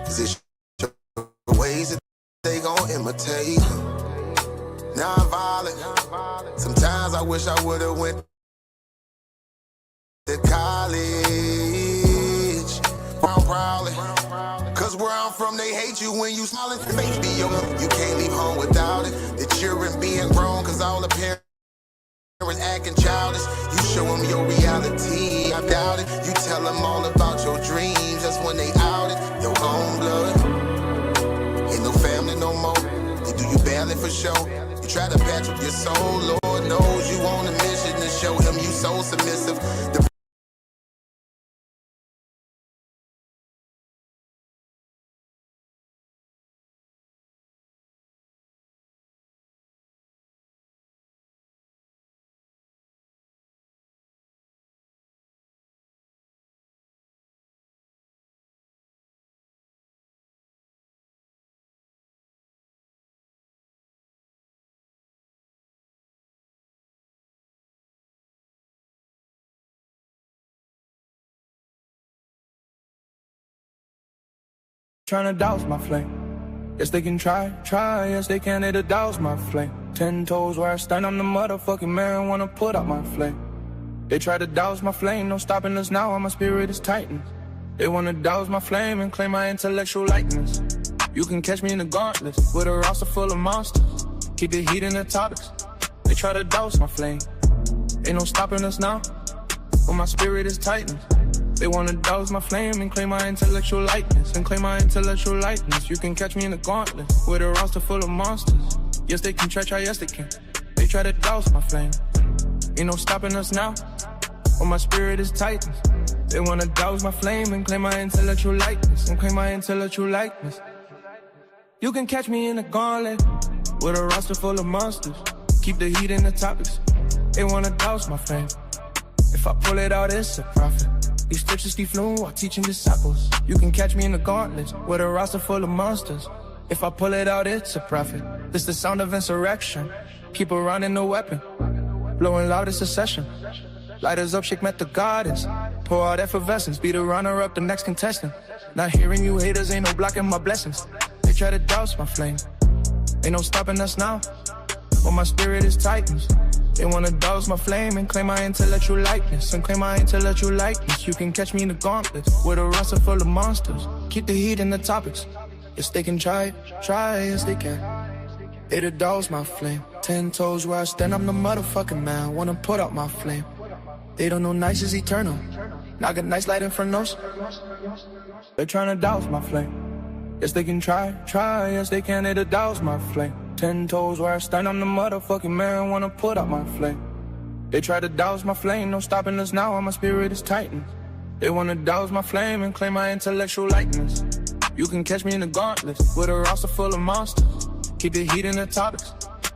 Cause it's your ways that they gon' imitate. Non-violent. Sometimes I wish I would've went to college. I'm proudly. Cause where I'm from, they hate you when you smiling. Faith be your, you can't leave home without it. The children being grown, cause all the parents acting childish. You show them your reality, I doubt it. You tell them all about your dreams, that's when they out it. Your own blood, ain't no family no more. They do you badly for sure. You try to patch up your soul, Lord knows you on a mission to show him you so submissive. Tryna douse my flame. Yes, they can try, yes, they can, it'll douse my flame. 10 toes where I stand, I'm the motherfucking man, wanna put out my flame. They try to douse my flame, no stopping us now, my spirit is tightened. They wanna douse my flame and claim my intellectual likeness. You can catch me in the gauntlet, with a roster full of monsters. Keep the heat in the topics. They try to douse my flame. Ain't no stopping us now, but my spirit is tightened. They wanna douse my flame and claim my intellectual likeness. You can catch me in the gauntlet with a roster full of monsters. Yes, they can try, yes, they can. They try to douse my flame. Ain't no stopping us now, but my spirit is tightened. They wanna douse my flame and claim my intellectual likeness. You can catch me in the gauntlet with a roster full of monsters. Keep the heat in the topics. They wanna douse my flame. If I pull it out, it's a profit. These scriptures keep flowing while teaching disciples. You can catch me in the gauntlets with a roster full of monsters. If I pull it out, it's a profit. This the sound of insurrection. Keep around in the weapon. Blowing loud, it's a session. Lighters up, shake met the goddess. Pour out effervescence, be the runner-up, the next contestant. Not hearing you haters, ain't no blocking my blessings. They try to douse my flame. Ain't no stopping us now, but my spirit is tightened. They wanna douse my flame and claim my intellectual likeness. You can catch me in the gauntlet with a roster full of monsters. Keep the heat in the topics. Yes, they can try, yes, they can. It'll douse my flame. 10 toes where I stand, I'm the motherfucking man. Wanna put out my flame. They don't know nice is eternal. Now I got nice light infernos. They're tryna douse my flame. Yes, they can try, yes, they can. It'll douse my flame. 10 toes where I stand, I'm the motherfucking man, wanna put out my flame. They try to douse my flame, no stopping us now, my spirit is tightened. They wanna douse my flame and claim my intellectual likeness. You can catch me in the gauntlet with a roster full of monsters. Keep the heat in the topics.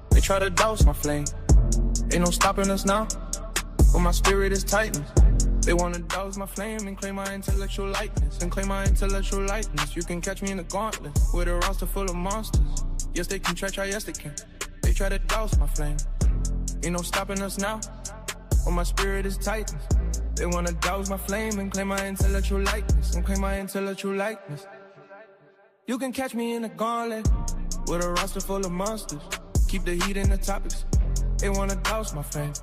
They try to douse my flame. Ain't no stopping us now, but my spirit is tightened. They wanna douse my flame and claim my intellectual likeness. You can catch me in the gauntlet with a roster full of monsters. Yes, they can try, yes, they can. They try to douse my flame. Ain't no stopping us now, but my spirit is tightened. They wanna douse my flame and claim my intellectual likeness. You can catch me in the gauntlet with a roster full of monsters. Keep the heat in the topics. They wanna douse my flame.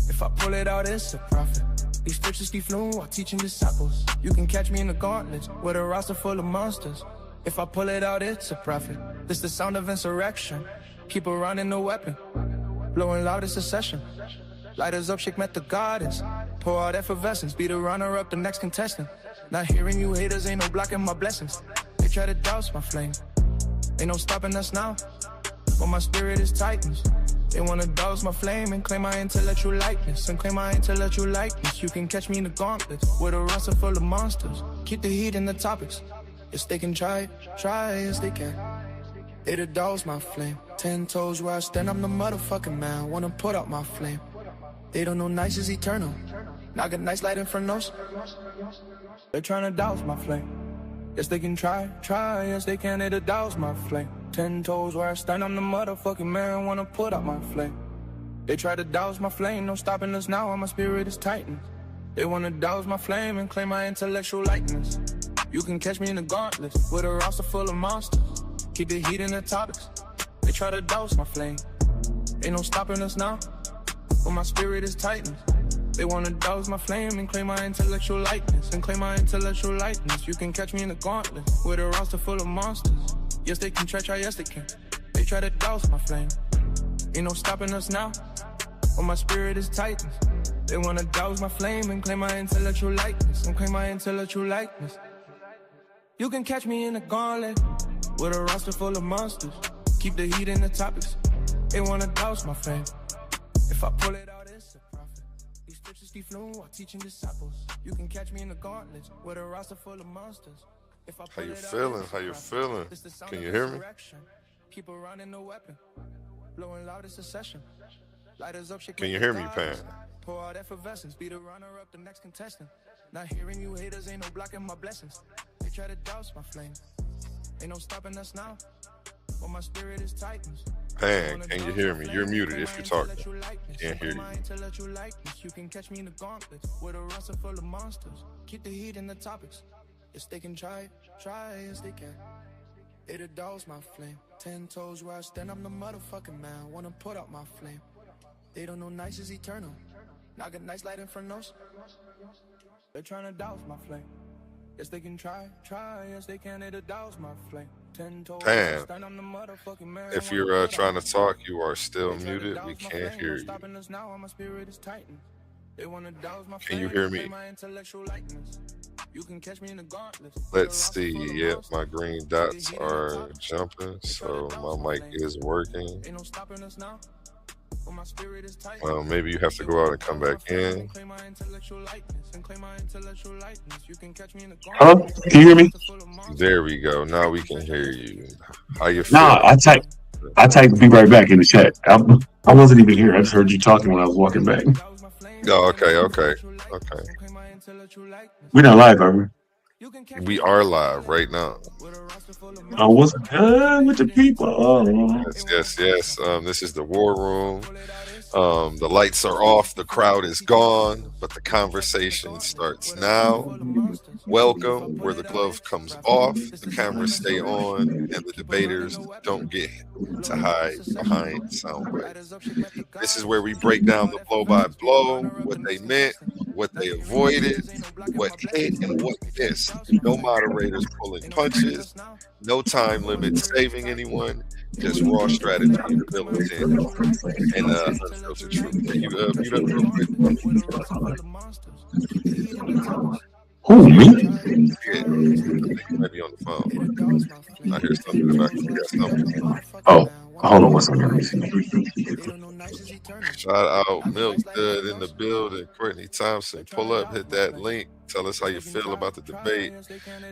If I pull it out, it's a profit. These scriptures keep flowing while teaching disciples. You can catch me in the gauntlets with a roster full of monsters. If I pull it out, it's a profit. This the sound of insurrection. Keep around in the weapon. Blowing loud, it's a session. Lighters up, shake met the goddess. Pour out effervescence, be the runner-up, the next contestant. Not hearing you haters, ain't no blocking my blessings. They try to douse my flame. Ain't no stopping us now, but my spirit is tightened. They wanna douse my flame and claim my intellectual likeness. You can catch me in the gauntlet with a roster full of monsters. Keep the heat in the topics. Yes, they can try, yes, they can. It'll douse my flame. 10 toes where I stand, I'm the motherfucking man. Wanna put out my flame. They don't know nice is eternal. Now I got nice light infernos. They're tryna douse my flame. Yes, they can try, yes, they can. It'll douse my flame. 10 toes where I stand, I'm the motherfucking man. Wanna put out my flame. They try to douse my flame, no stopping us now, my spirit is tightened. They wanna douse my flame and claim my intellectual likeness. You can catch me in the gauntlet with a roster full of monsters. Keep the heat in the topics. They try to douse my flame. Ain't no stopping us now. But my spirit is tightened. They wanna douse my flame and claim my intellectual likeness. You can catch me in the gauntlet with a roster full of monsters. Yes, they can try, yes they can. They try to douse my flame. Ain't no stopping us now. But my spirit is tightened. They wanna douse my flame and claim my intellectual likeness. You can catch me in the gauntlet with a roster full of monsters. Keep the heat in the topics. They wanna douse my flame. If I pull it out, it's a profit. These scriptures keep flowing while teaching disciples. You can catch me in the gauntlet with a roster full of monsters. If I How you feeling? How you feeling? Can you hear me? Keep around in the weapon. Blowing loud, it's a session. Lighters up, Can you hear me, Pan? Pour out effervescence, be the runner up, the next contestant. Not hearing you haters, ain't no blocking my blessings. They try to douse my flame. Ain't no stopping us now. But my spirit is tightened. Pan, can you hear me? You're muted if you're talking. Can't hear you. You can catch me in the gauntlet with a roster full of monsters. Keep the heat in the topics. Yes, they can try, yes, they can. It'll douse my flame. 10 toes where I stand, I'm the motherfucking man. Wanna put out my flame. They don't know nice is eternal. Knock a nice light in front of us. They're trying to douse my flame. Yes, they can try, yes, they can. It'll douse my flame. 10 toes where I stand, I'm the motherfucking man. If you're trying to talk, you are still muted. We can't hear you. Can you hear me? You can catch me in the gauntlet. Let's see. Yep, my green dots are jumping, so my mic is working. Ain't no stopping us now. But my spirit is tight. Well, maybe you have to go out and come back in. Hello? Can you hear me? There we go. Now we can hear you. How you feeling? Nah, I typed "be right back" in the chat. I wasn't even here. I just heard you talking when I was walking back. Oh, okay. We're not live, are we? We are live right now. What's good with the people? Yes. This is the War Room. The lights are off, the crowd is gone, but the conversation starts now. Welcome, where the glove comes off, the cameras stay on, and the debaters don't get to hide behind soundbites. This is where we break down the blow by blow, what they meant, what they avoided, what hit and what missed. No moderators pulling punches, no time limit saving anyone, just raw strategy and ability and unfiltered truth. Can you mute up real quick? Who, me? Yeah, you might be on the phone. I hear something in the back. You got something. Oh, hold on one second. Shout out Milk Good in the building. Courtney Thompson, pull up, hit that link. Tell us how you feel about the debate.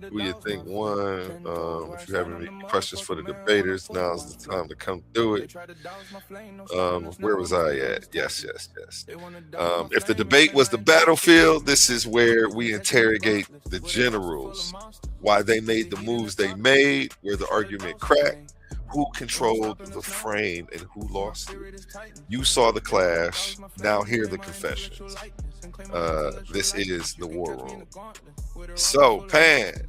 Who you think won? If you have any questions for the debaters, now's the time to come do it. Where was I at? Yes. If the debate was the battlefield, this is where we interrogate the generals, why they made the moves they made, where the argument cracked, who controlled the frame, and who lost it. You saw the clash, now hear the confessions. This is the War Room. So, Pan,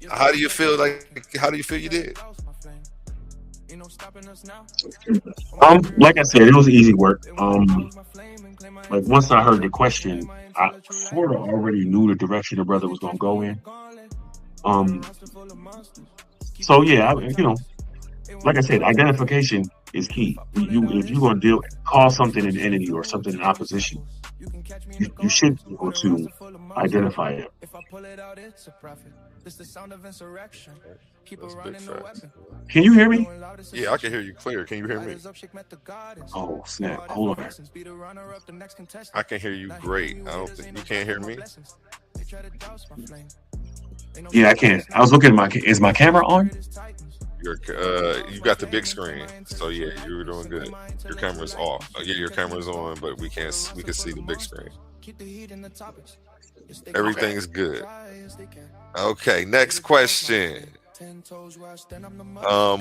how do you feel you did? Like I said, it was easy work. Like once I heard the question, I sort of already knew the direction the brother was gonna go in. So yeah, like I said, identification is key. If you're gonna call something an enemy or something in opposition, you should be able to identify it. Can you hear me? Yeah, I can hear you clear. Can you hear me? Oh snap! Hold on. I can hear you great. I don't think you can't hear me. Yeah, I can. I was looking at is my camera on? You got the big screen, so yeah, you were doing good. Your camera's off. Yeah, your camera's on, but we can see the big screen. Everything is good. Okay, next question.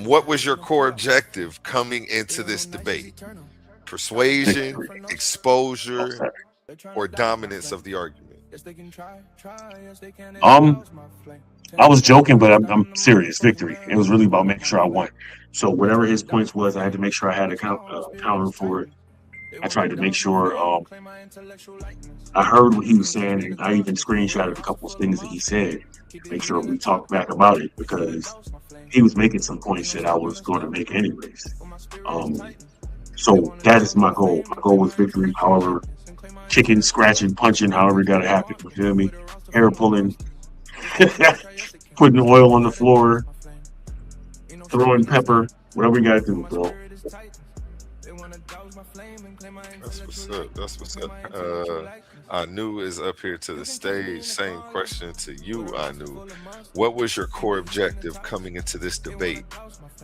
What was your core objective coming into this debate? Persuasion, exposure, or dominance of the argument? I was joking, but I'm serious. Victory. It was really about making sure I won. So whatever his points was, I had to make sure I had a counter for it. I tried to make sure I heard what he was saying, and I even screenshotted a couple of things that he said. Make sure we talked back about it because he was making some points that I was going to make anyways. So that is my goal. My goal was victory. However, kicking, scratching, punching, however it gotta happen. You feel me? Hair pulling, putting oil on the floor, throwing pepper, whatever you gotta do, bro. That's what's up. That's what's up. Anu is up here to the stage. Same question to you, Anu. What was your core objective coming into this debate?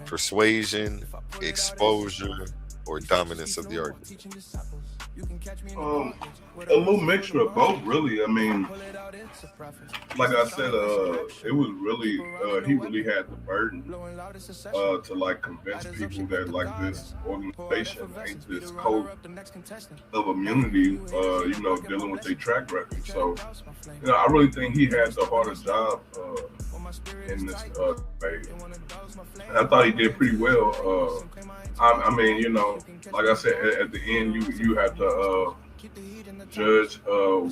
Persuasion, exposure, or dominance of the argument? A little mixture of both, really. I mean, like I said, it was really he really had the burden to like convince people that like this organization ain't this code of immunity, dealing with their track record. So, I really think he had the hardest job in this debate. And I thought he did pretty well. I mean, like I said, at the end, you have to judge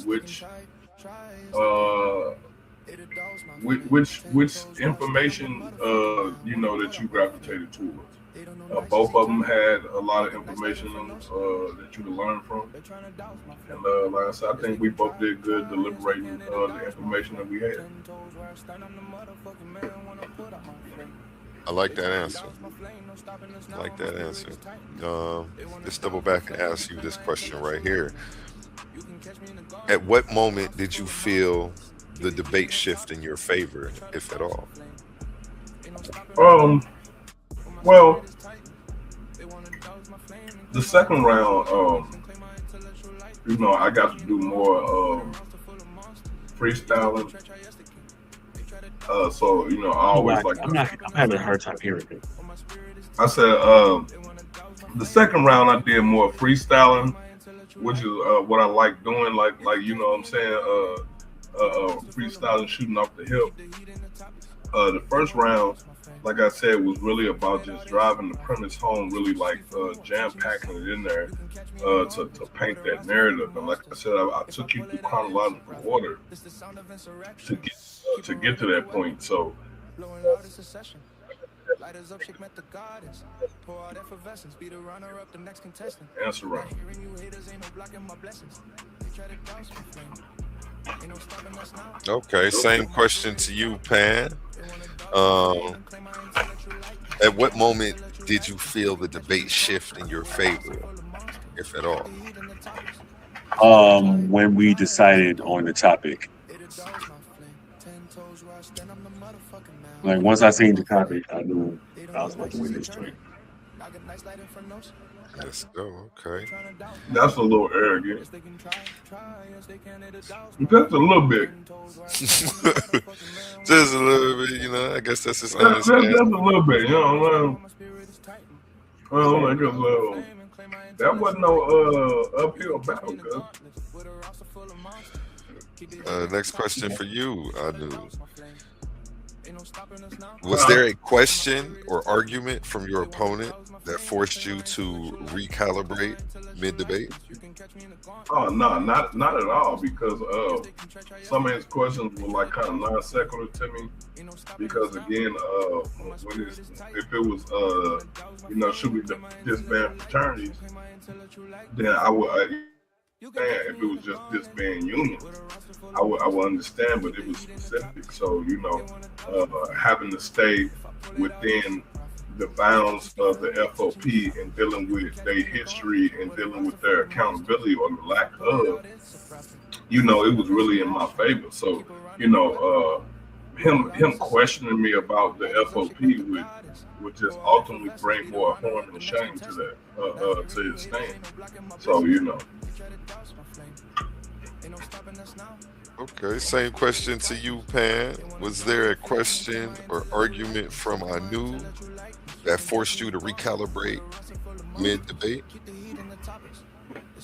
which information that you gravitated towards. Both of them had a lot of information that you could learn from, and like I said, I think we both did good deliberating the information that we had. I like that answer. Let's double back and ask you this question right here. At what moment did you feel the debate shift in your favor, if at all? Well, the second round, I got to do more freestyling. So I always I'm having a hard time hearing it. I said the second round I did more freestyling, which is what I like doing. Like you know what I'm saying, freestyling, shooting off the hip. The first round, like I said, was really about just driving the premise home, really like jam packing it in there to paint that narrative. And like I said, I took you through chronological order to get to that point. So answer right. Okay, same question to you, Pan. At what moment did you feel the debate shift in your favor, if at all? When we decided on the topic. Like once I seen the topic, I knew I was about to win this joint. Let's go. Okay. That's a little arrogant. Just a little bit. Just a little bit, I guess that's just Just understanding. a little bit, Well, that wasn't no uphill battle, cuz. Next question for you, Anu. Was there a question or argument from your opponent that forced you to recalibrate mid-debate? Oh no, not at all. Because some of his questions were like kind of non sequitur to me. Because again, if it was should we disband fraternities, then I would. If it was just disband unions, I would understand, but it was specific. So having to stay within the bounds of the FOP and dealing with their history and dealing with their accountability or the lack of, it was really in my favor. So, him questioning me about the FOP would just ultimately bring more harm and shame to that, to his stand. So, Okay, same question to you, Pan. Was there a question or argument from Anu that forced you to recalibrate mid-debate?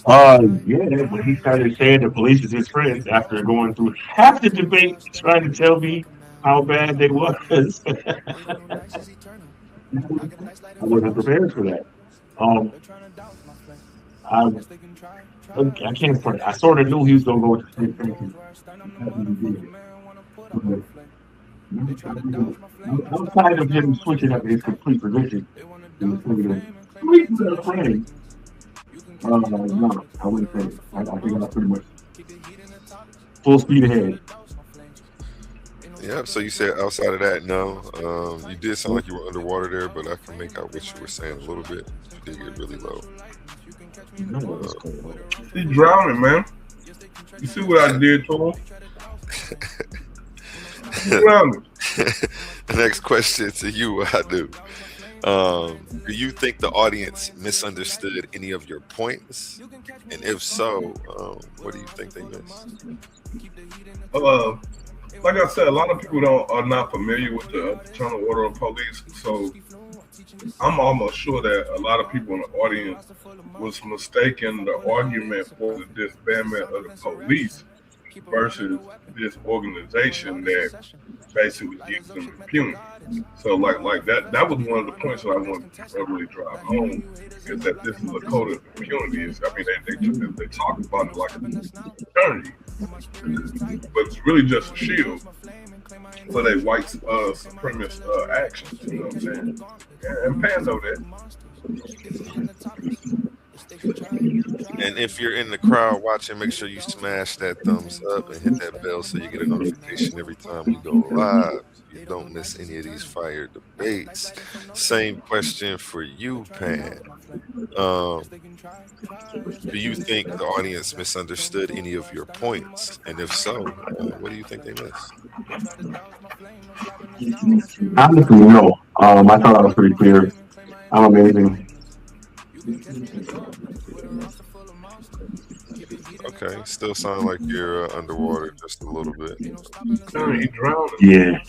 Yeah, when he started saying the police is his friends after going through half the debate trying to tell me how bad they was. I wasn't prepared for that. Um, I I can't front. I sort of knew he was gonna go with the same thing. I'm tired of him switching up his complete position. Complete playing. No, I wouldn't say. I think I pretty much full speed ahead. Yeah, so you said outside of that, no. You did sound like you were underwater there, but I can make out what you were saying a little bit. You did get really low. He's drowning, man. You see what I did to him? He's drowning. The next question to you, I do. Do you think the audience misunderstood any of your points? And if so, what do you think they missed? Like I said, a lot of people are not familiar with the Fraternal Order of Police, so I'm almost sure that a lot of people in the audience was mistaking the argument for the disbandment of the police versus this organization that basically gives them impunity. So like that was one of the points that I wanted to really drive home, is that this is a code of impunity. I mean, they talk about it like a fraternity, but it's really just a shield for their white supremacist actions. You know what I'm saying? And Pan know that. And if you're in the crowd watching, make sure you smash that thumbs up and hit that bell so you get a notification every time we go live. You don't miss any of these fire debates. Same question for you, Pan. Do you think the audience misunderstood any of your points? And if so, what do you think they missed? Honestly, no. I thought I was pretty clear. I'm amazing. Okay, still sound like you're underwater just a little bit. He drowning. Yeah.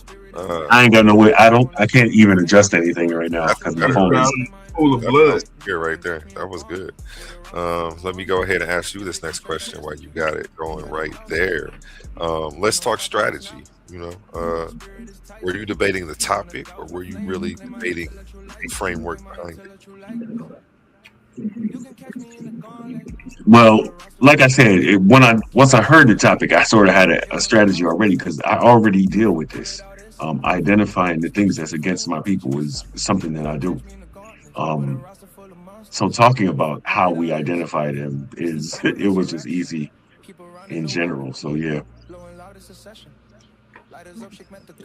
I ain't got no way. I can't even adjust anything right now because my phone is full of blood. Here, right there. That was good. Let me go ahead and ask you this next question while you got it going right there. Let's talk strategy. You know, were you debating the topic, or were you really debating the framework behind it? Well, like I said, once I heard the topic, I sort of had a strategy already because I already deal with this. Identifying the things that's against my people is something that I do. So talking about how we identify them it was just easy in general. So yeah.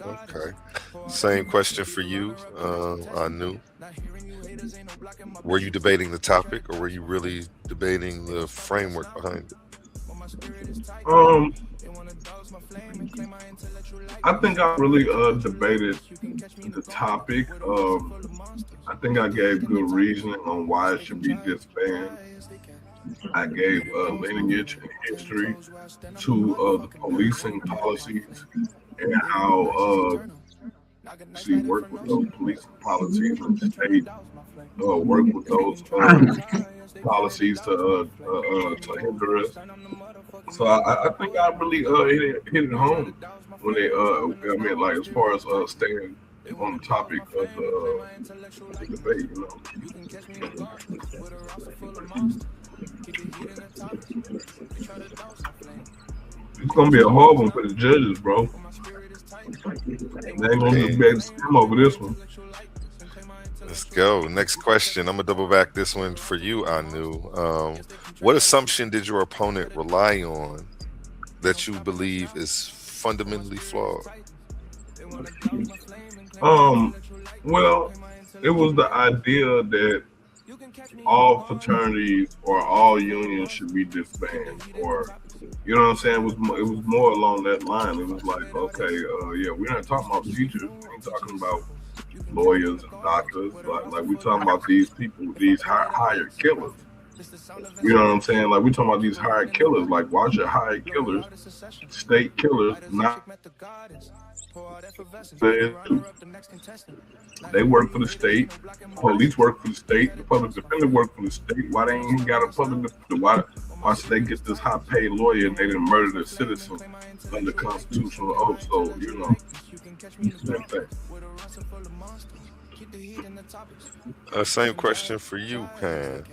Okay. Same question for you, Anu. Were you debating the topic, or were you really debating the framework behind it? I think I really debated the topic. I think I gave good reasoning on why it should be disbanded. I gave lineage and history to the policing policies and how she worked with those policing policies and the state work with those policies to hinder us. So I think I really hit it home when they I mean, like, as far as staying on the topic of the debate, you know. It's gonna be a hard one for the judges, bro. They ain't gonna be able to skim over this one. Let's go. Next question. I'm gonna double back this one for you, Anu. What assumption did your opponent rely on that you believe is fundamentally flawed? Well, it was the idea that all fraternities or all unions should be disbanded, or, you know what I'm saying? It was more along that line. It was like, okay, yeah, we're not talking about teachers. We're talking about lawyers and doctors. Like we're talking about these people, these hired killers. You know what I'm saying? Like, we're talking about these hired killers. Like, watch your hired killers, state killers, not. They work for the state. Police work for the state. The public defender work for the state. Why they ain't got a public defender? watch they get this high paid lawyer and they didn't murder the citizen under constitutional oath. So, same thing. Same question for you, Pan.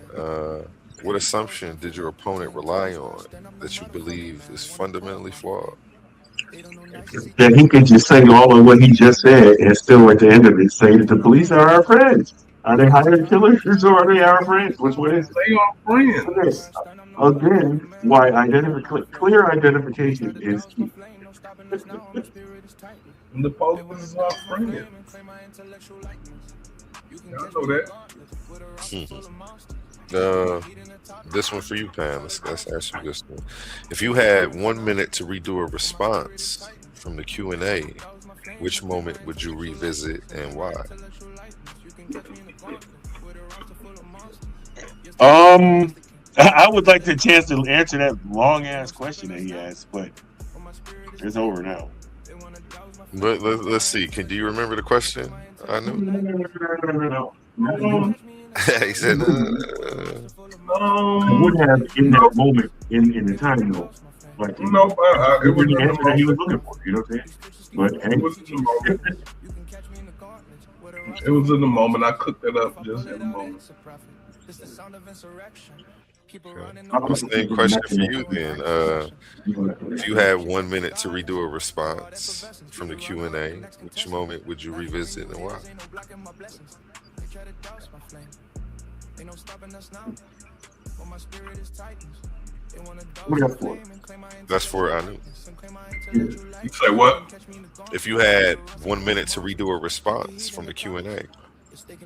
What assumption did your opponent rely on that you believe is fundamentally flawed? That he could just say all of what he just said and still at the end of it say that the police are our friends. Are they hired killers or are they our friends? Which one is it? They are friends. Again, why clear identification is key. And the police is our friends. I know that. This one for you, Pam. Let's ask you this one. If you had 1 minute to redo a response from the Q&A, which moment would you revisit and why? I would like the chance to answer that long ass question that he asked, but it's over now. But let's see. Do you remember the question? I know. No. He said, I would have in that moment, in the time though. Like, it was the answer that he was looking for, you know what I'm saying? But hey. It was in the moment. It was in the moment. I cooked it up just in the moment. Same question for you then. If you had 1 minute to redo a response from the Q&A, which moment would you revisit and why? That's for I knew. You say what? If you had 1 minute to redo a response from the Q&A,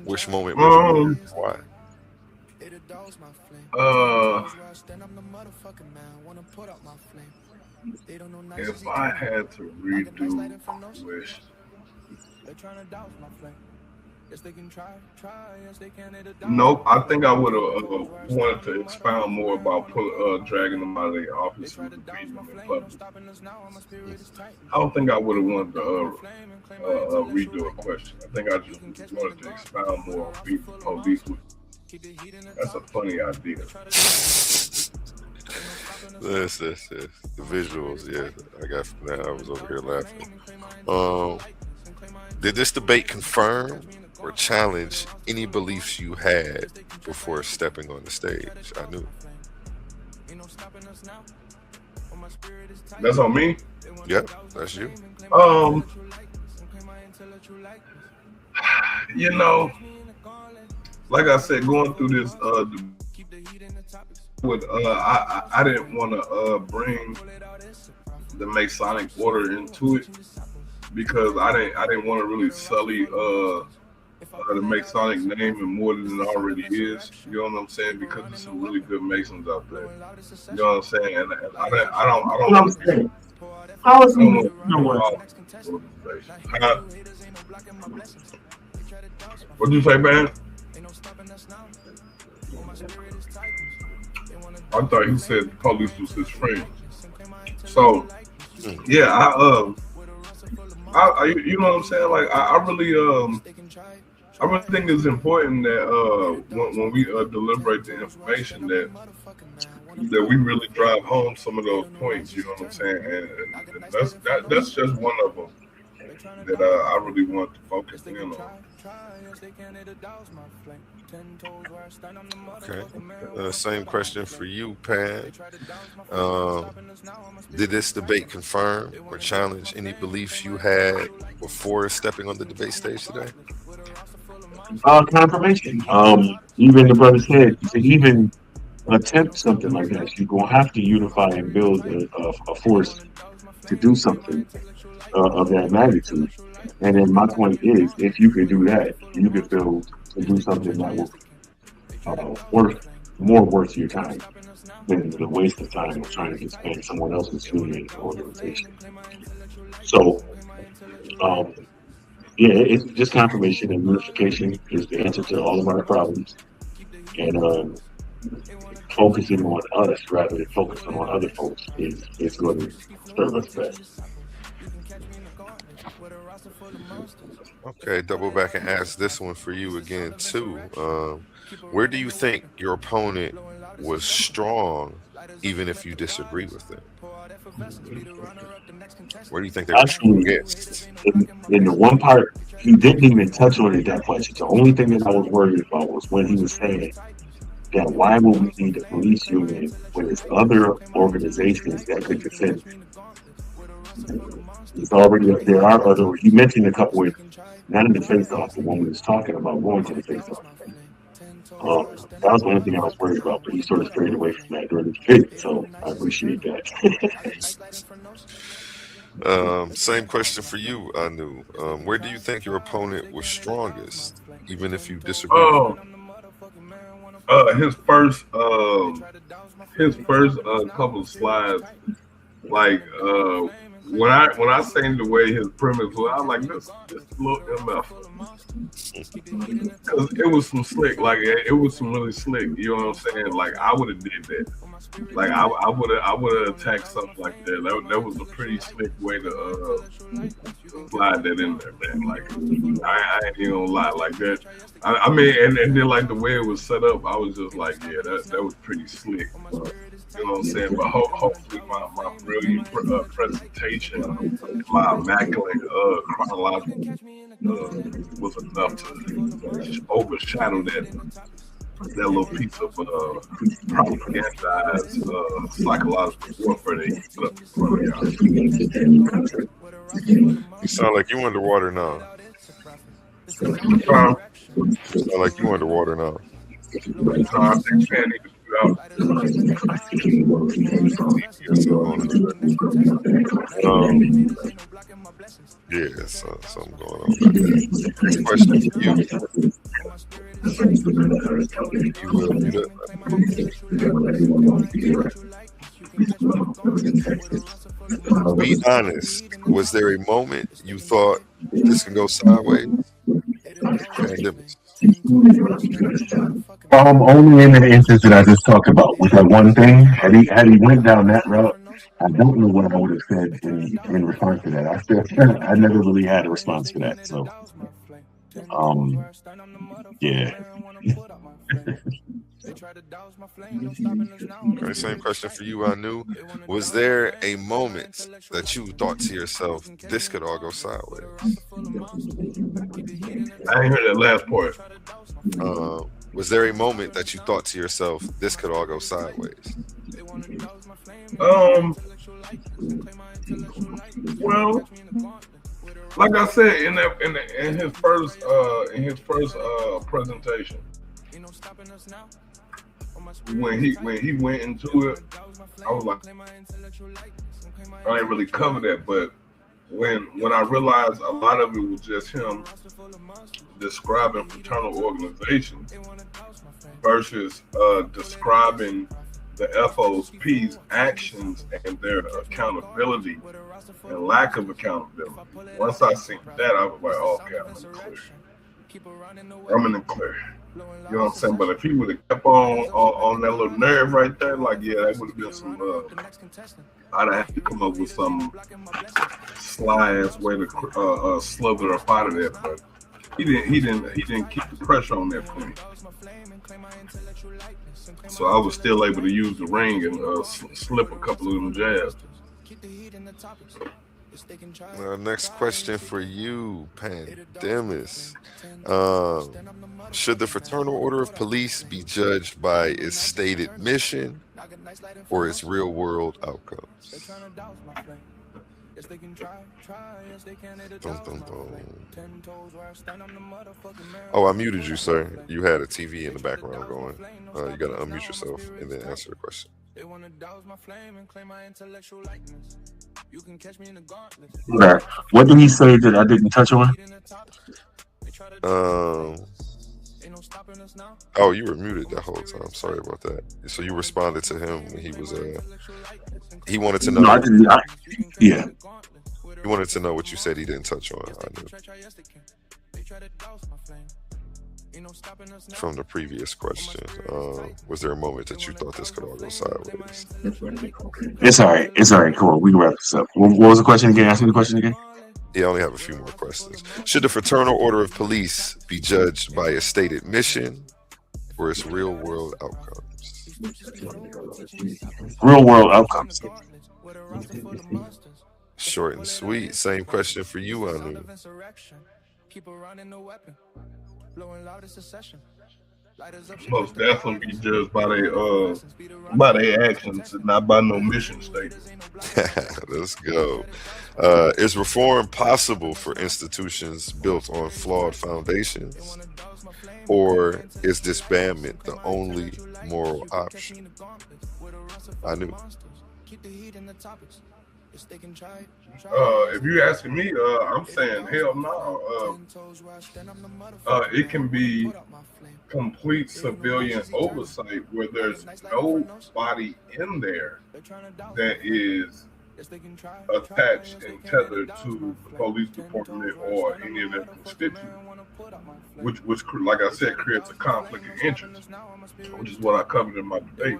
which moment would you revisit and why? If I had to redo wish, nope. I think I would have wanted to expound more about dragging them out of their office and beating them in public. I don't think I would have wanted to redo a question. I think I just wanted to expound more on these. That's a funny idea. Yes. The visuals, yeah, I got from that. I was over here laughing. Did this debate confirm or challenge any beliefs you had before stepping on the stage? I knew. That's on me? Yep, that's you. Like I said, going through this I didn't want to bring the Masonic order into it because I didn't want to really sully the Masonic name and more than it already is. You know what I'm saying? Because there's some really good Masons out there. You know what I'm saying? And I don't. How is he? What'd you say, man? I thought he said the police was his friend. So, yeah, I you know what I'm saying? Like, I really think it's important that when we deliberate the information that we really drive home some of those points. You know what I'm saying? And that's just one of them that I really want to focus in on. Okay. Same question for you, Pan. Did this debate confirm or challenge any beliefs you had before stepping on the debate stage today? Confirmation. Even the brother said to even attempt something like that, you're gonna have to unify and build a force to do something of that magnitude. And then my point is, if you can do that, you can build to do something that will more worth your time than the waste of time of trying to expand someone else's human organization. So, it's just confirmation and unification is the answer to all of our problems, and focusing on us rather than focusing on other folks is going to serve us best. Okay, double back and ask this one for you again too. Where do you think your opponent was strong even if you disagree with them? Where do you think they were Actually, against? in the one part, he didn't even touch on it that much. The only thing that I was worried about was when he was saying that why would we need a police union when there's other organizations that could defend? It's already there are other. You mentioned a couple with not in the face off, but when we was talking about going to the face off. That was the only thing I was worried about, but he sort of strayed away from that during the debate, so I appreciate that. Same question for you, Anu. Where do you think your opponent was strongest, even if you disagree? His first couple of slides, like when I seen the way his premise was, I was like, this little MF, because it was some slick, like it was some really slick. You know what I'm saying? Like I would have did that. Like I would have attacked something like that. That was a pretty slick way to slide that in there, man. Like I ain't even gonna lie, like that. I mean, and then like the way it was set up, I was just like, yeah, that was pretty slick. You know what I'm saying? But hopefully my brilliant presentation, my immaculate chronological was enough to overshadow that little piece of propagandized psychological warfare they put up in front of y'all. You sound like you underwater now. You sound like you underwater now. I think Fan needs to be out. Yeah, something going on back there. Next question for you. You will mute up. Be honest. Was there a moment you thought this can go sideways? Only in the instance that I just talked about with that one thing. Had he went down that route, I don't know what I would have said in response to that. I never really had a response to that. So, yeah. Okay, same question for you, Anu. Was there a moment that you thought to yourself, this could all go sideways? I didn't hear that last part. Was there a moment that you thought to yourself, this could all go sideways? Well, like I said in his first presentation, when he went into it, I was like, I ain't really cover that, but when I realized a lot of it was just him describing fraternal organizations versus describing the FOP's actions and their accountability and lack of accountability. Once I seen that, I was like, okay, I'm in the clear. You know what I'm saying? But if he would have kept on that little nerve right there, like, yeah, that would have been some, I'd have to come up with some sly ass way to slither up out of that, but he didn't keep the pressure on that point. So I was still able to use the ring and slip a couple of them jabs. Next question for you, Pandemis. Should the Fraternal Order of Police be judged by its stated mission or its real-world outcomes? Dun, dun, dun. Oh, I muted you, sir. You had a TV in the background going. You got to unmute yourself and then answer the question. Okay. What did he say that I didn't touch on? Oh, you were muted that whole time. Sorry about that. So you responded to him when he was he wanted to know. No, I didn't. Yeah. He wanted to know what you said he didn't touch on. I knew. From the previous question, was there a moment that you thought this could all go sideways? It's all right. It's all right. Cool. We can wrap this up. What was the question again? Ask me the question again. Yeah, I only have a few more questions. Should the Fraternal Order of Police be judged by its stated mission or its real-world outcomes? Real world outcomes. Short and sweet. Same question for you, Anu. Most definitely be judged by their actions and not by no mission statement. Let's go. Is reform possible for institutions built on flawed foundations? Or is disbandment the only moral option? I knew. If you're asking me, I'm saying hell no. It can be complete civilian oversight where there's nobody in there that is attached and tethered to the police department or any of their constituents, which like I said, creates a conflict of interest, which is what I covered in my debate.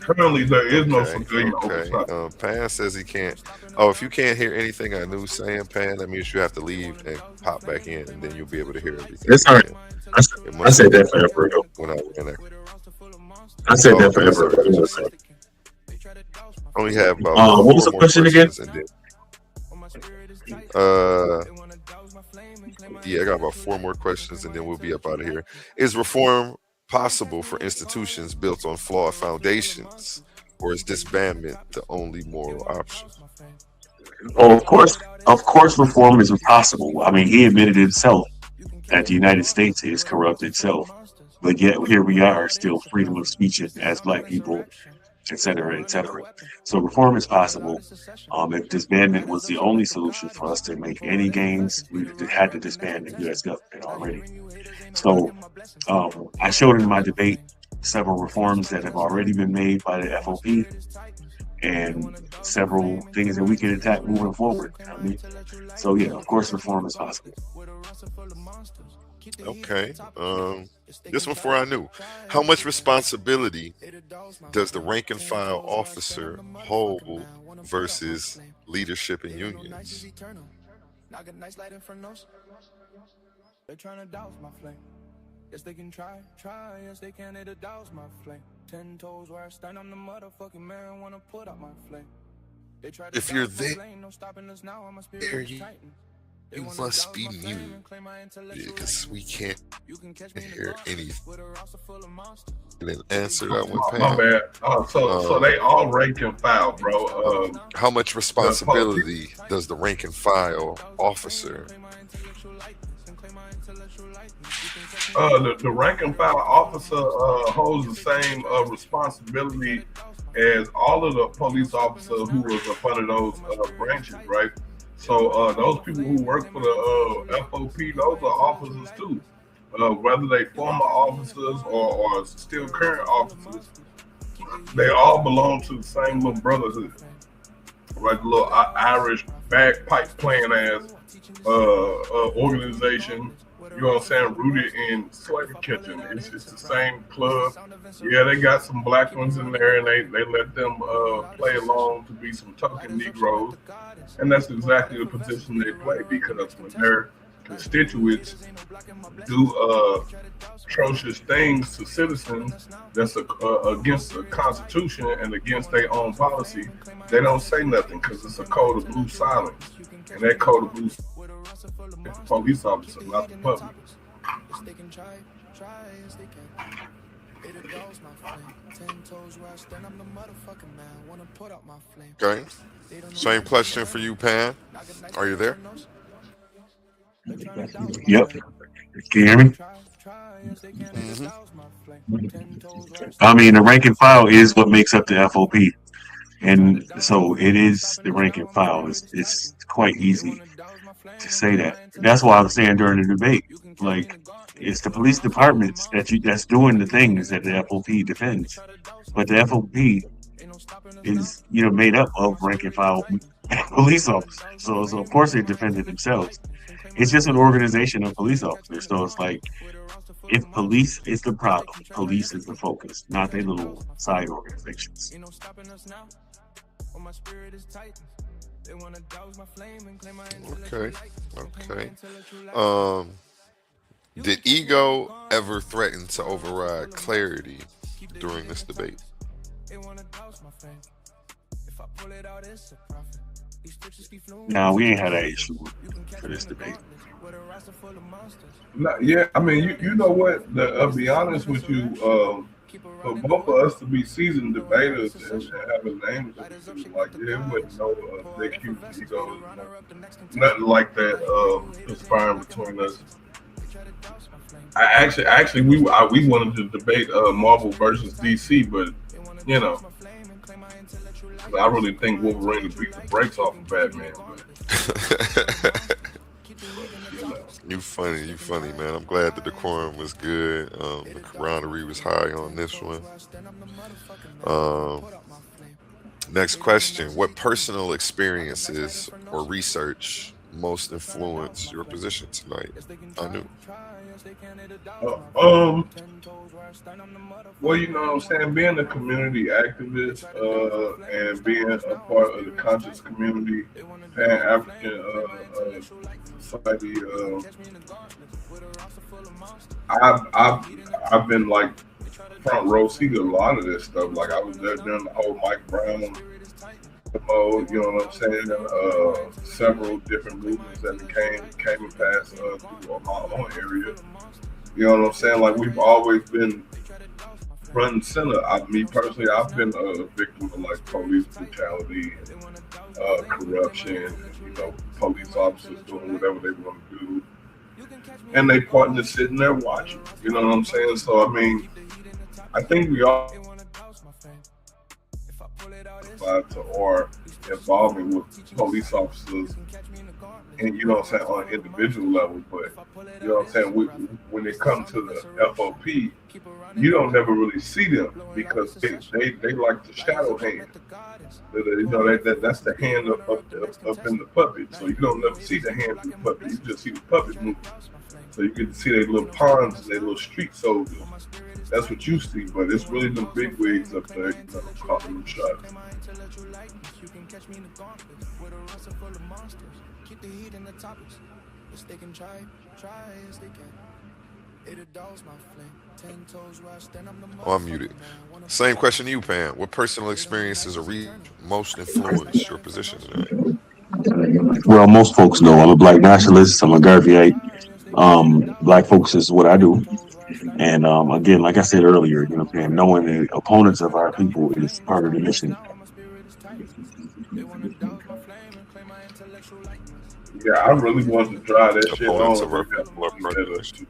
Currently, there is no civilian oversight. Pan says he can't. Oh, if you can't hear anything I knew saying, Pan, that means you have to leave and pop back in, and then you'll be able to hear everything. That's all right. I said that forever ago. When I went in there. I said that forever ago. Only have about what was the question again? Yeah, I got about 4 more questions, and then we'll be up out of here. Is reform possible for institutions built on flawed foundations, or is disbandment the only moral option? Oh, of course, reform is impossible. I mean, he admitted himself that the United States is corrupt itself, but yet here we are, still freedom of speech as Black people, et cetera, et cetera. So reform is possible. If disbandment was the only solution for us to make any gains, we had to disband the U.S. government already. So I showed in my debate several reforms that have already been made by the FOP and several things that we can attack moving forward. You know what I mean? So yeah, of course, reform is possible. Okay. This one before I knew. How much responsibility does the rank and file officer hold versus leadership in unions? They're trying to douse my flame. Yes, they can try, yes, they can, it'll douse my flame. 10 toes where I stand, I'm the motherfucking man, wanna put out my flame. They try to if you're douse my there, flame, no stopping us now, I'm a there spirit you titan. must be new, because we can't hear anything. And answer that one, Pam. My bad. So they all rank and file, bro. How much responsibility does the rank and file officer? The rank and file officer holds the same responsibility as all of the police officers who was up under those branches, right? So those people who work for the FOP, those are officers too. Whether they former officers or still current officers, they all belong to the same little brotherhood, right? The little Irish bagpipe playing ass organization. You know what I'm saying? Rooted in slave catching. It's the same club. Yeah, they got some black ones in there, and they let them play along to be some token Negroes, and that's exactly the position they play, because when their constituents do atrocious things to citizens that's against the Constitution and against their own policy, they don't say nothing because it's a code of blue silence, and that code of blue the police officer, not the public. Okay. Same question for you, Pan. Are you there? Yep. Can you hear me? Mm-hmm. I mean, the rank and file is what makes up the FOP. And so it is the rank and file. It's quite easy to say that. That's why I was saying during the debate, like, it's the police departments that's doing the things that the FOP defends. But the FOP is, made up of rank and file police officers. So of course they defended themselves. It's just an organization of police officers. So it's like, if police is the problem, police is the focus, not their little side organizations. Okay. Okay. Um, did ego ever threaten to override clarity during this debate? Now we ain't had that issue for this debate. Yeah, I mean, you know what? I'll be honest with you. For both of us to be seasoned debaters and having names like yeah, it wasn't no big huge ego, nothing like that conspiring between us. Actually, we wanted to debate Marvel versus DC, but you know, I really think Wolverine would beat the brakes off of Batman. But, You funny, man. I'm glad the decorum was good. The camaraderie was high on this one. Next question: what personal experiences or research most influenced your position tonight? I knew. Well, you know what I'm saying? Being a community activist and being a part of the conscious community, Pan African society, I've been like front row seat to a lot of this stuff. Like I was there during the whole Mike Brown mode, you know what I'm saying? Several different movements that came and passed through my own area. You know what I'm saying? Like we've always been front and center. Me personally, I've been a victim of like police brutality, corruption. You know, police officers doing whatever they want to do, and they partners sitting there watching. You know what I'm saying? So I mean, I think we all to our involvement with police officers, and you know what I'm saying, on an individual level, but you know what I'm saying, when it comes to the FOP, you don't never really see them because they like the shadow hand. You know that's the hand up in the puppet, so you don't never see the hand in the puppet. You just see the puppet move. So you get to see their little pawns and their little street soldiers. That's what you see, but it's really the big wigs up there, you know, calling them shots. Oh, I'm muted. Same question to you, Pam. What personal experiences or most influenced your position today? Well, most folks know I'm a black nationalist. I'm a Garveyite. Black folks is what I do. And again, like I said earlier, you know, knowing the opponents of our people is part of the mission. Yeah, I really wanted to try that shit on. Of our people are part of the mission.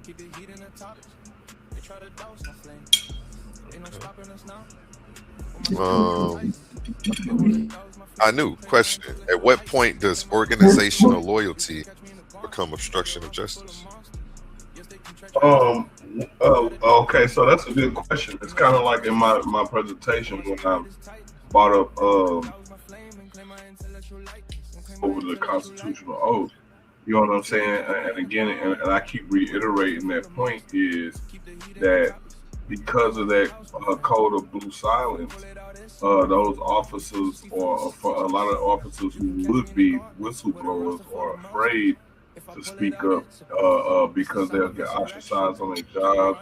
I knew. Question: at what point does organizational loyalty become obstruction of justice? Okay, so that's a good question. It's kind of like in my presentation when I brought up over the constitutional oath. You know what I'm saying? And again, and I keep reiterating that point is that because of that code of blue silence, those officers, or for a lot of officers who would be whistleblowers, are afraid to speak up because they'll get ostracized on their job,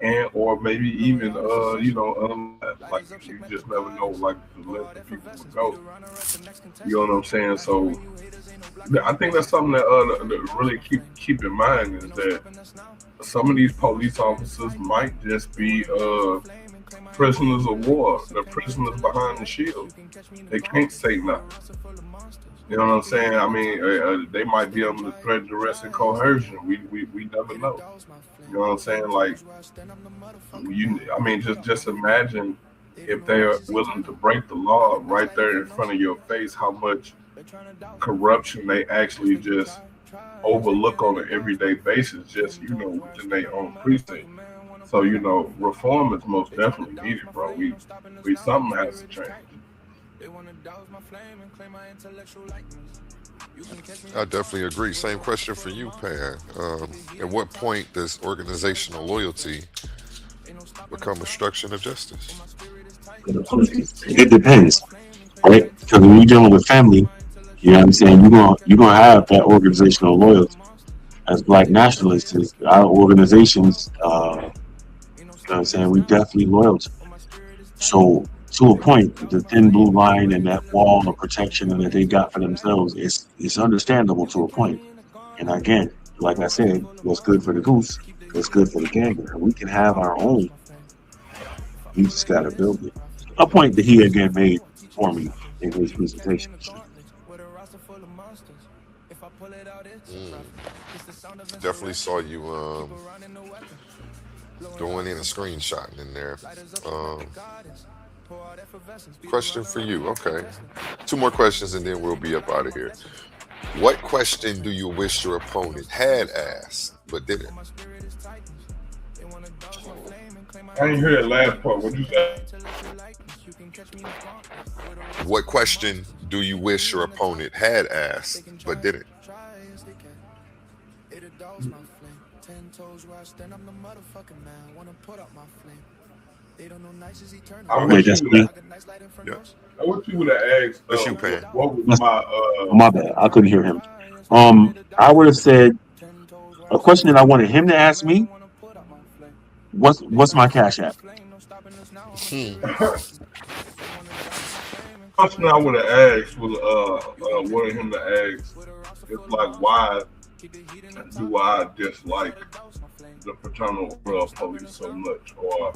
and or maybe even like you just never know, like the list of people would go. You know what I'm saying? So I think that's something that really keep in mind is that some of these police officers might just be prisoners of war. They're prisoners behind the shield. They can't say nothing. You know what I'm saying? I mean, they might be under the threat, duress, and coercion. We never know. You know what I'm saying? Like, just imagine if they are willing to break the law right there in front of your face, how much corruption they actually just overlook on an everyday basis, just, you know, within their own precinct. So, you know, reform is most definitely needed, bro. We something has to change. I definitely agree. Same question for you, Pan. At what point does organizational loyalty become obstruction of justice? It depends, right? Because when you're dealing with family, You know what I'm saying? You're gonna have that organizational loyalty. As Black nationalists, our organizations, you know what I'm saying, we definitely loyal to. So to a point, the thin blue line and that wall of protection that they got for themselves is understandable to a point. And again, like I said, what's good for the goose, what's good for the gander. We can have our own. We just gotta build it. A point that he again made for me in his presentation. Definitely saw you going in and screenshotting in there. Question for you. Okay. 2 more questions and then we'll be up out of here. What question do you wish your opponent had asked but didn't? I didn't hear that last part. What you say? What question do you wish your opponent had asked but didn't? I wish that's you me. Yeah. I wish you would have asked. That's you, Pan. What was My bad, I couldn't hear him. I would have said a question that I wanted him to ask me. What's my Cash App? question I would have asked was wanted him to ask is like, why do I dislike the fraternal police so much, or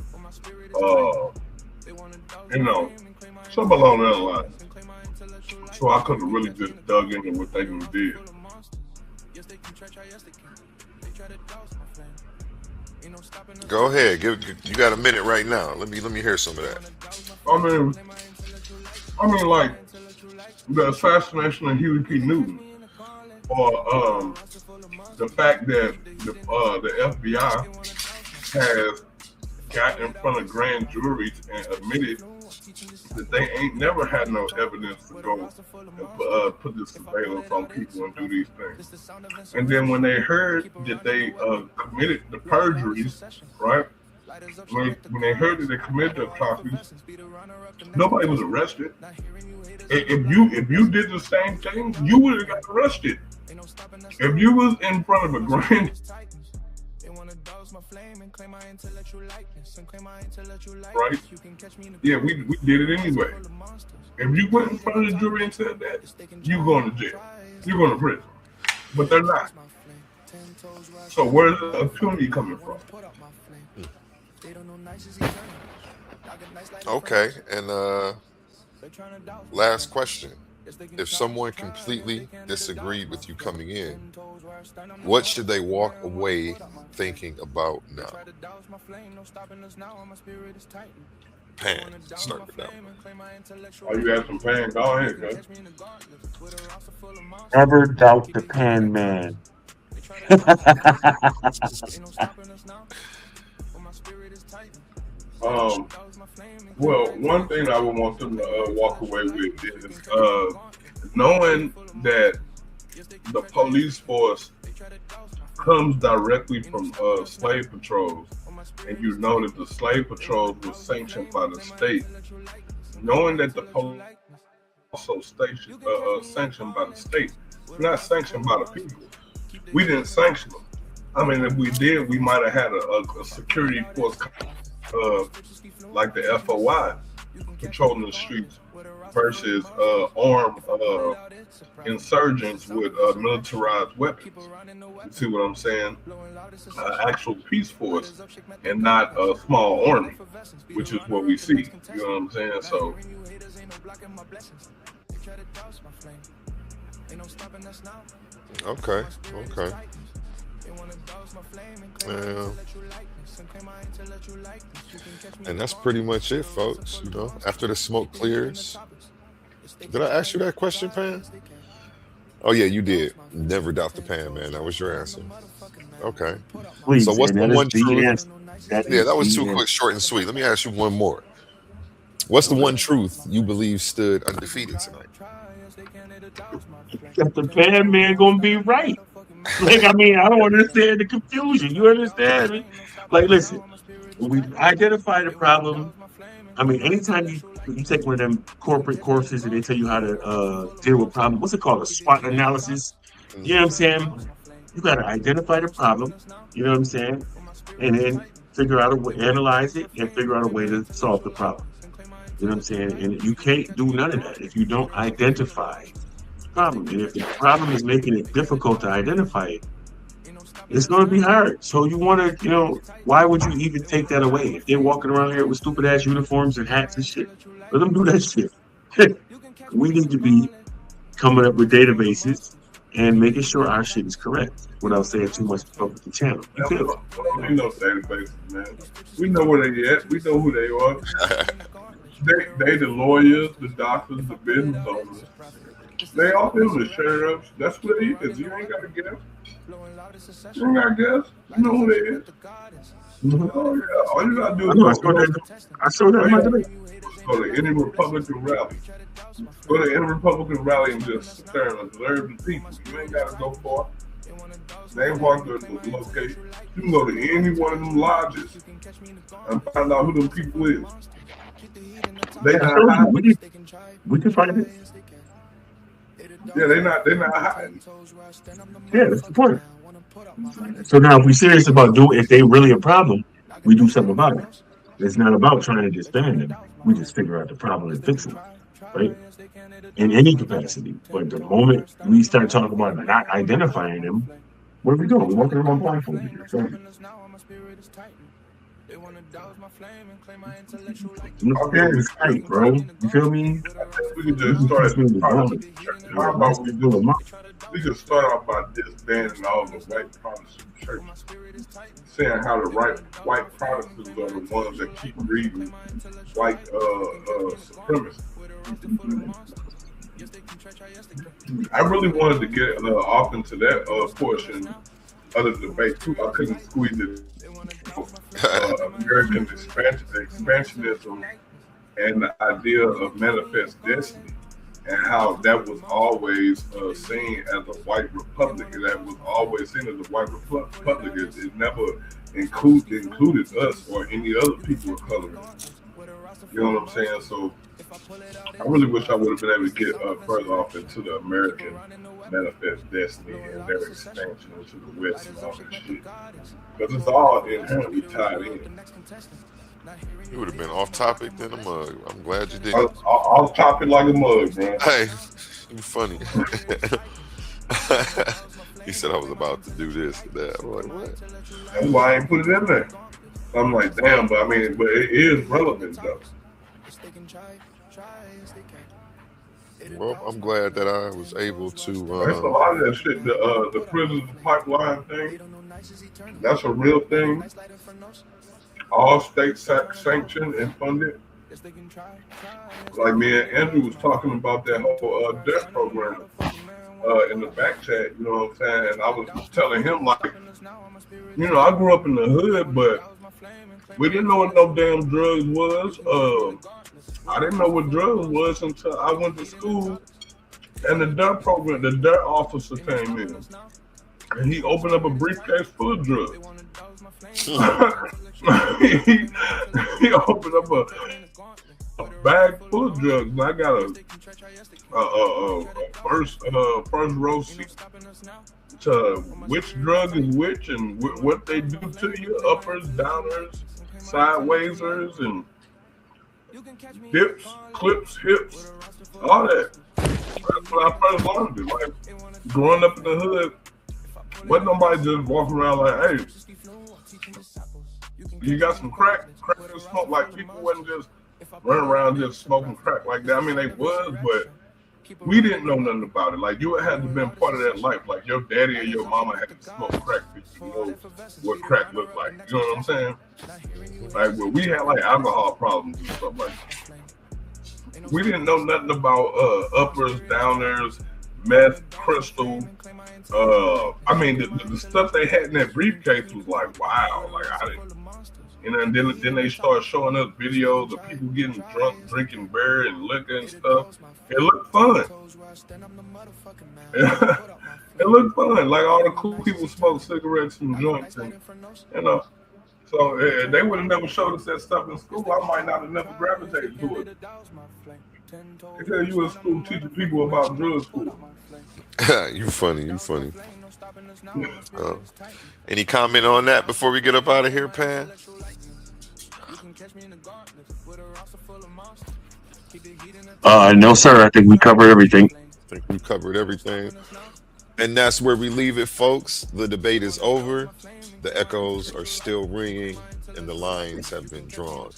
you know, something along that line. So I could have really just dug into what they did. Go ahead. You got a minute right now. Let me hear some of that. I mean, like the assassination of Huey P. Newton, or the fact that the FBI has got in front of grand juries and admitted that they ain't never had no evidence to go and put this surveillance on people and do these things. And then when they heard that they committed the perjuries, right? When they heard that they committed the atrocities, nobody was arrested. If you did the same thing, you would have got arrested. If you was in front of a grand, right? Yeah, we did it anyway. If you went in front of the jury and said that, you going to jail. You're going to prison. But they're not. So where's the impunity coming from? Okay, and last question. If someone completely disagreed with you coming in, what should they walk away thinking about now? Pan, start with that one. Oh, you got some Pan? Go ahead, guys. Never doubt the Pan Man. Well, one thing I would want them to walk away with is knowing that the police force comes directly from slave patrols, and you know that the slave patrols were sanctioned by the state. Knowing that the police also sanctioned by the state, not sanctioned by the people. We didn't sanction them. I mean, if we did, we might have had a security force like the FOI patrolling the streets versus armed insurgents with militarized weapons. You see what I'm saying? Actual peace force and not a small army, which is what we see. You know what I'm saying? So Okay. And that's pretty much it, folks. You know, after the smoke clears. Did I ask you that question, Pan? Oh yeah, you did. Never doubt the Pan, man. That was your answer. Okay. Please, So what's the one truth? Yeah, That was too quick, short, and sweet. Let me ask you one more. What's the one truth you believe stood undefeated tonight? That the Pan Man gonna be right. Like, I mean, I don't understand the confusion. You understand me? Like, listen, we identify the problem. I mean, anytime you You take one of them corporate courses and they tell you how to deal with problems. What's it called? A SWOT analysis. You know what I'm saying? You got to identify the problem. You know what I'm saying? And then figure out a way, analyze it, and figure out a way to solve the problem. You know what I'm saying? And you can't do none of that if you don't identify the problem. And if the problem is making it difficult to identify it, it's going to be hard. So you want to, why would you even take that away? If they're walking around here with stupid ass uniforms and hats and shit, let them do that shit. We need to be coming up with databases and making sure our shit is correct without saying too much about the channel. We know databases, man. We know where they at. We know who they are. They the lawyers, the doctors, the business owners. They all them, the sheriffs. That's what they is. You ain't got to guess. You ain't got to guess. You know who they is. Oh, yeah. All you got to do is I saw that in my debate. Go to any Republican rally. Go to any Republican rally and just sit there and observe the people. You ain't got to go far. They ain't walk to the location. You can go to any one of them lodges and find out who them people is. They not we can find it. Yeah, they're not hiding. Yeah, that's the point. So now, if we're serious about if they really a problem, we do something about it. It's not about trying to disband them. We just figure out the problem and fix it, right? In any capacity. But the moment we start talking about not identifying them, what are we doing? We're working on blindfold here. So, okay, it's tight, bro. You feel me? We can just start. We can start off by disbanding all the white Protestant churches, saying how the white Protestants are the ones that keep breeding white supremacists. I really wanted to get off into that portion of the debate too. I couldn't squeeze it. American expansionism and the idea of manifest destiny, and how that was always seen as a white republic, and that was always seen as a white republic. It never included us or any other people of color. You know what I'm saying? So I really wish I would have been able to get further off into the American manifest destiny and their expansion into the West and all that shit. Because it's all inherently tied in. You would have been off topic than a mug. I'm glad you didn't. Off topic like a mug, man. Hey, you funny. He said I was about to do this and that. I'm like, what? That's why I ain't put it in there. I'm like, damn, but it is relevant though. Well, I'm glad that I was able to. There's a lot of that shit. The prison pipeline thing. That's a real thing. All state sanctioned and funded. Like me and Andrew was talking about that whole DERT program in the back chat. You know what I'm saying? And I was telling him like, I grew up in the hood, but we didn't know what no damn drugs was. I didn't know what drugs was until I went to school, and the DERT program, the DERT officer came in, and he opened up a briefcase full of drugs. he opened up a bag full of drugs, and I got a first row seat to which drug is which and what they do to you, uppers, downers, sidewaysers, and dips, clips, hips, all that. That's when I first learned it. Like growing up in the hood, wasn't nobody just walking around like, hey, you got some crack to smoke? Like people wasn't just running around just smoking crack like that. I mean, they was, but we didn't know nothing about it. Like you had to have been part of that life. Like your daddy or your mama had to smoke crack to know what crack looked like. You know what I'm saying? Like well, we had like alcohol problems and stuff like that. We didn't know nothing about uppers, downers, meth, crystal. I mean, the stuff they had in that briefcase was like, wow. Like I didn't. And then they start showing us videos of people getting drunk, drinking beer and liquor and stuff. It looked fun. It looked fun. Like all the cool people smoke cigarettes and joints and So they would have never showed us that stuff in school. I might not have never gravitated to it. Because you in school teaching people about drug school. You funny. Any comment on that before we get up out of here, Pan? No, sir. I think we covered everything. I think we covered everything. And that's where we leave it, folks. The debate is over. The echoes are still ringing and the lines have been drawn.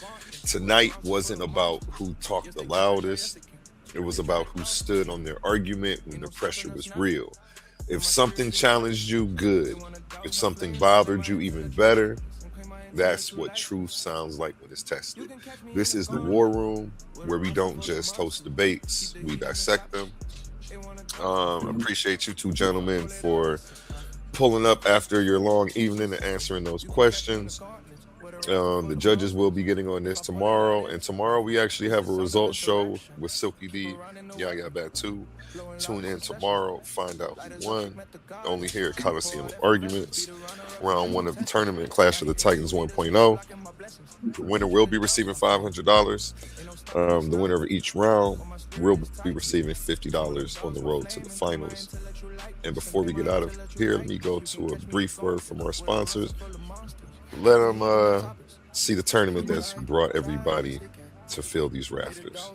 Tonight wasn't about who talked the loudest. It was about who stood on their argument when the pressure was real. If something challenged you, good. If something bothered you, even better. That's what truth sounds like when it's tested. This is the War Room, where we don't just host debates, we dissect them. Appreciate you two gentlemen for pulling up after your long evening and answering those questions. The judges will be getting on this tomorrow, and tomorrow we actually have a results show with Silky D, Yaya Batu. Tune in tomorrow, find out who won. Only here at Coliseum of Arguments, round 1 of the tournament, Clash of the Titans 1.0. The winner will be receiving $500. The winner of each round will be receiving $50 on the road to the finals. And before we get out of here, let me go to a brief word from our sponsors. Let them see the tournament that's brought everybody to fill these rafters.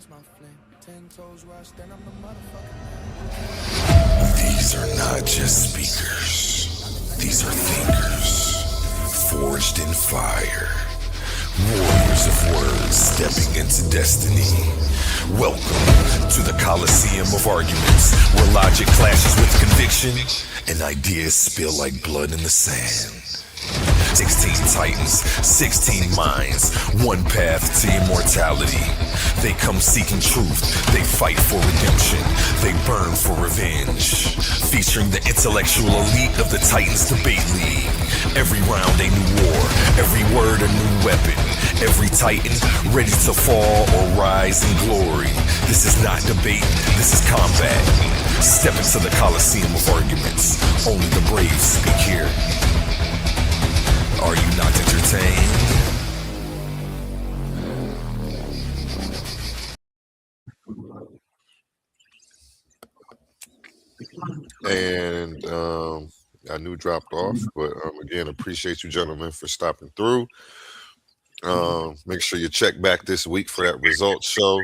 These are not just speakers. These are thinkers, forged in fire. Warriors of words stepping into destiny. Welcome to the Coliseum of Arguments, where logic clashes with conviction and ideas spill like blood in the sand. 16 titans, 16 minds, one path to immortality. They come seeking truth, they fight for redemption, they burn for revenge. Featuring the intellectual elite of the Titans Debate League. Every round a new war, every word a new weapon. Every titan ready to fall or rise in glory. This is not debate, this is combat. Step into the Coliseum of Arguments. Only the brave speak here. Are you not entertained? And I knew dropped off, but again, appreciate you gentlemen for stopping through. Make sure you check back this week for that results show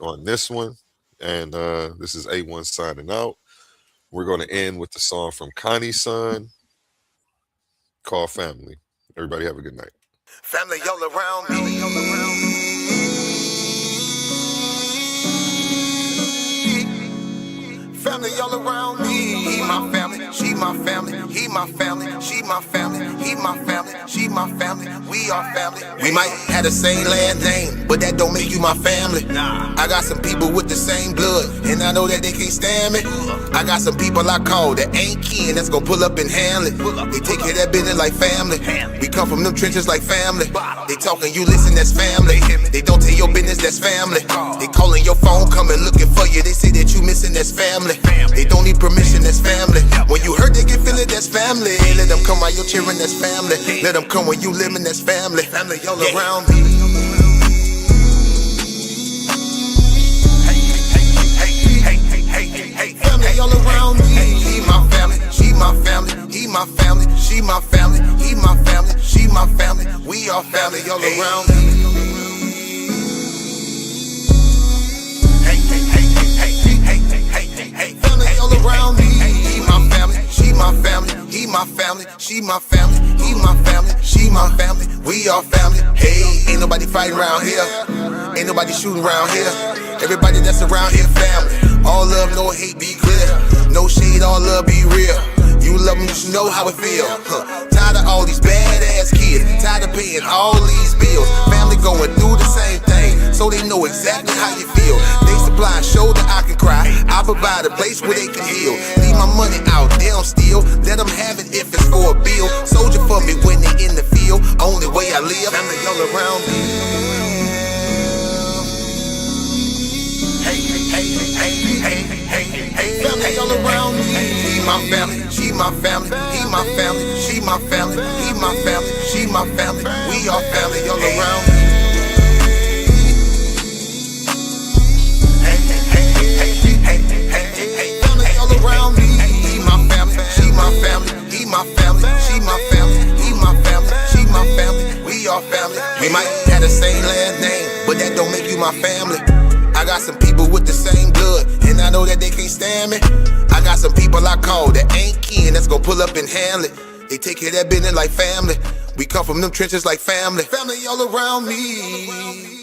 on this one. And this is A1 signing out. We're going to end with the song from Connie's son called Family. Everybody have a good night. Family all around me. Family all around me. He my family, she my family. He my family, she my family. He my family, she my family. We are family. We might have the same last name, but that don't make you my family. I got some people with the same blood, and I know that they can't stand me. I got some people I call that ain't kin, that's gonna pull up and handle it. They take care of that business like family. We come from them trenches like family. They talking, you listen, that's family. They don't tell your business, that's family. They calling your phone, coming looking for you. They say that you missing, that's family. They don't need permission, that's family. When you hurt, they can feel it, that's family. Let them come while you're cheering, that's family. Let them come when you living, that's family. Family all around me. Family all around me. He my family, she my family. He my family, she my family. He my family, she my family. We are family all around me. Family all around me. He my family, she my family. He my family, she my family. He my family, she my family. We are family. Hey, ain't nobody fighting around here. Ain't nobody shooting around here. Everybody that's around here, family. All love, no hate, be clear. No shade, all love, be real. You love them, you should know how it feel. Tired of all these badass kids. Tired of paying all these bills. Family going through the same thing, so they know exactly how you feel. They supply a shoulder I can cry. I provide a place where they can heal. Leave my money out, they don't steal. Let them have it if it's for a bill. Soldier for me when they in the field. Only way I live. Family all around me. Hey, hey, hey, hey, hey, hey, hey, hey. Family all around me. my family, she my family, he my family, she my family, he my family, she my family. We all family all around me. Family all around me. He my family, she my family, he my family, she my family, he my family, she my family. We all family. We might have the same last name, but that don't make you my family. I got some people with the same blood, and I know that they can't stand me. I got some people I call that ain't kin, that's gon' pull up and handle it. They take care of that business like family. We come from them trenches like family. Family all around me.